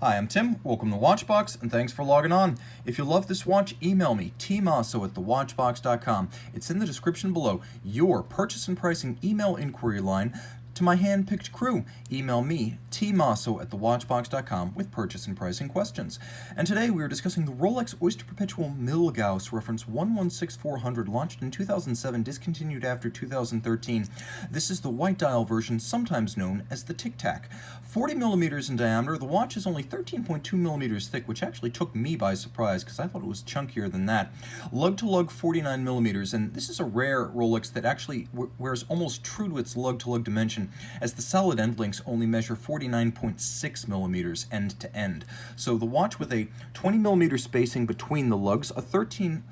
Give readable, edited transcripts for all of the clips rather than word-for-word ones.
Hi, I'm Tim. Welcome to Watchbox, and thanks for logging on. If you love this watch, email me, tmosso at thewatchbox.com. It's in the description below. Your purchase and pricing email inquiry line to my hand-picked crew. Email me, tmosso at thewatchbox.com, with purchase and pricing questions. And today we are discussing the Rolex Oyster Perpetual Milgauss, reference 116400, launched in 2007, discontinued after 2013. This is the white dial version, sometimes known as the Tic Tac. 40 millimeters in diameter, the watch is only 13.2 millimeters thick, which actually took me by surprise because I thought it was chunkier than that. Lug-to-lug 49 millimeters, and this is a rare Rolex that actually wears almost true to its lug-to-lug dimension, as the solid end links only measure 49.6 millimeters end to end. So the watch with a 20 millimeter spacing between the lugs, a 13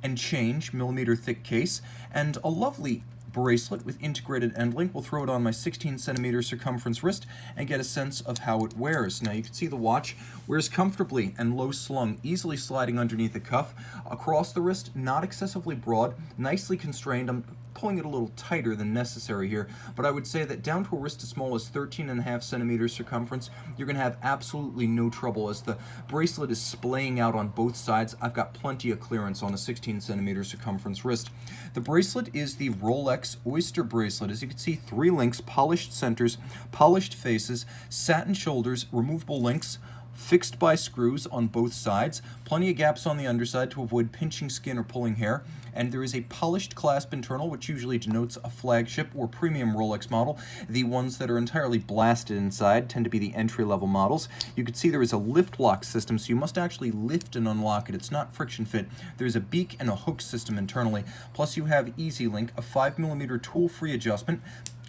and change millimeter thick case, and a lovely bracelet with integrated end link. We'll throw it on my 16 centimeter circumference wrist and get a sense of how it wears. Now you can see the watch wears comfortably and low slung, easily sliding underneath the cuff, across the wrist, not excessively broad, nicely constrained. I'm pulling it a little tighter than necessary here, but I would say that down to a wrist as small as 13.5 centimeters circumference, you're going to have absolutely no trouble as the bracelet is splaying out on both sides. I've got plenty of clearance on a 16 centimeter circumference wrist. The bracelet is the Rolex Oyster bracelet. As you can see, 3 links, polished centers, polished faces, satin shoulders, removable links, fixed by screws on both sides, plenty of gaps on the underside to avoid pinching skin or pulling hair, and there is a polished clasp internal, which usually denotes a flagship or premium Rolex model. The ones that are entirely blasted inside tend to be the entry-level models. You can see there is a lift lock system, so you must actually lift and unlock it. It's not friction fit. There's a beak and a hook system internally, plus you have Easy Link, a 5mm tool-free adjustment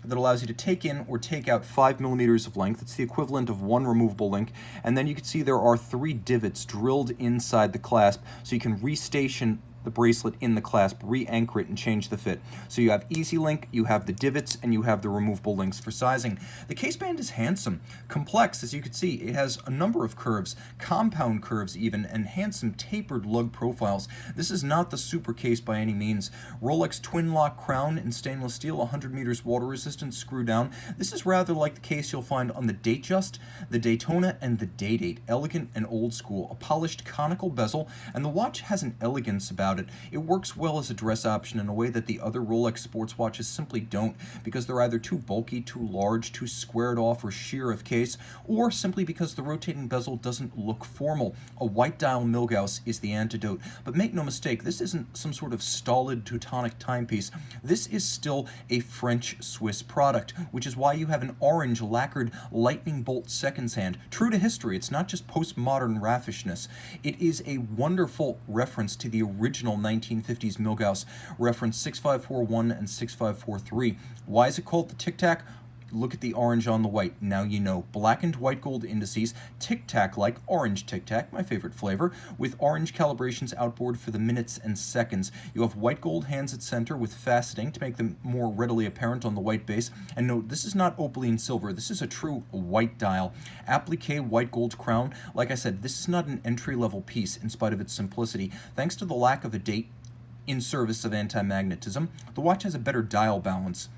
that allows you to take in or take out 5 millimeters of length. It's the equivalent of 1 removable link. And then you can see there are 3 divots drilled inside the clasp, so you can restation the bracelet in the clasp, re-anchor it, and change the fit. So you have Easy Link, you have the divots, and you have the removable links for sizing. The case band is handsome, complex, as you can see. It has a number of curves, compound curves even, and handsome tapered lug profiles. This is not the super case by any means. Rolex twin lock crown in stainless steel, 100 meters water resistant, screw down. This is rather like the case you'll find on the Datejust, the Daytona, and the Day-Date. Elegant and old school, a polished conical bezel, and the watch has an elegance about it. It works well as a dress option in a way that the other Rolex sports watches simply don't, because they're either too bulky, too large, too squared off or sheer of case, or simply because the rotating bezel doesn't look formal. A white dial Milgauss is the antidote. But make no mistake, this isn't some sort of stolid Teutonic timepiece. This is still a French Swiss product, which is why you have an orange lacquered lightning bolt seconds hand. True to history, it's not just postmodern raffishness. It is a wonderful reference to the original 1950s Milgauss, reference 6541 and 6543. Why is it called the Tic Tac? Look at the orange on the white. Now you know. Blackened white gold indices, Tic Tac like orange Tic Tac, my favorite flavor, with orange calibrations outboard for the minutes and seconds. You have white gold hands at center with faceting to make them more readily apparent on the white base. And note, this is not opaline silver. This is a true white dial. Applique white gold crown. Like I said, this is not an entry-level piece in spite of its simplicity. Thanks to the lack of a date in service of antimagnetism, the watch has a better dial balance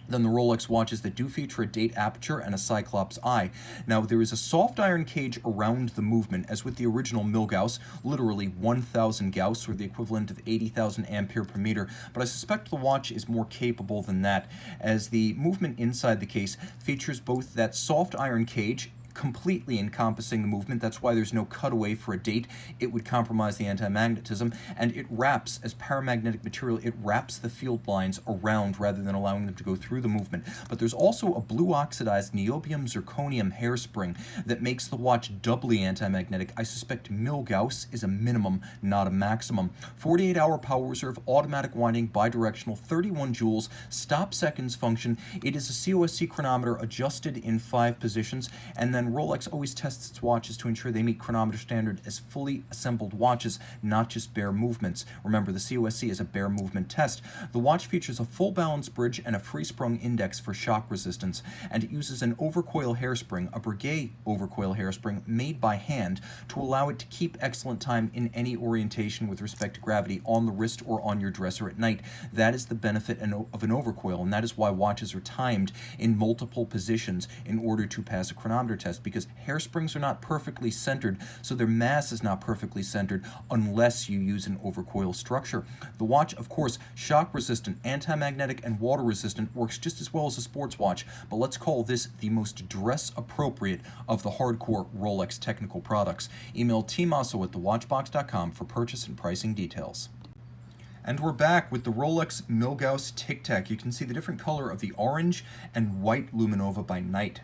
than the Rolex watches that do feature a date aperture and a Cyclops eye. Now, there is a soft iron cage around the movement, as with the original Milgauss, literally 1,000 Gauss, or the equivalent of 80,000 ampere per meter, but I suspect the watch is more capable than that, as the movement inside the case features both that soft iron cage completely encompassing the movement. That's why there's no cutaway for a date. It would compromise the antimagnetism, and it wraps, as paramagnetic material, it wraps the field lines around rather than allowing them to go through the movement. But there's also a blue oxidized niobium zirconium hairspring that makes the watch doubly antimagnetic. I suspect Milgauss is a minimum, not a maximum. 48-hour power reserve, automatic winding, bidirectional, 31 joules, stop seconds function. It is a COSC chronometer adjusted in 5 positions, and then Rolex always tests its watches to ensure they meet chronometer standard as fully assembled watches, not just bare movements. Remember, the COSC is a bare movement test. The watch features a full balance bridge and a free-sprung index for shock resistance, and it uses an overcoil hairspring, a Breguet overcoil hairspring made by hand, to allow it to keep excellent time in any orientation with respect to gravity on the wrist or on your dresser at night. That is the benefit of an overcoil, and that is why watches are timed in multiple positions in order to pass a chronometer test. test because hairsprings are not perfectly centered, so their mass is not perfectly centered unless you use an overcoil structure. The watch, of course, shock resistant, anti-magnetic, and water resistant, works just as well as a sports watch, but let's call this the most dress appropriate of the hardcore Rolex technical products. Email tmosso at thewatchbox.com for purchase and pricing details. And we're back with the Rolex Milgauss Tic Tac. You can see the different color of the orange and white Luminova by night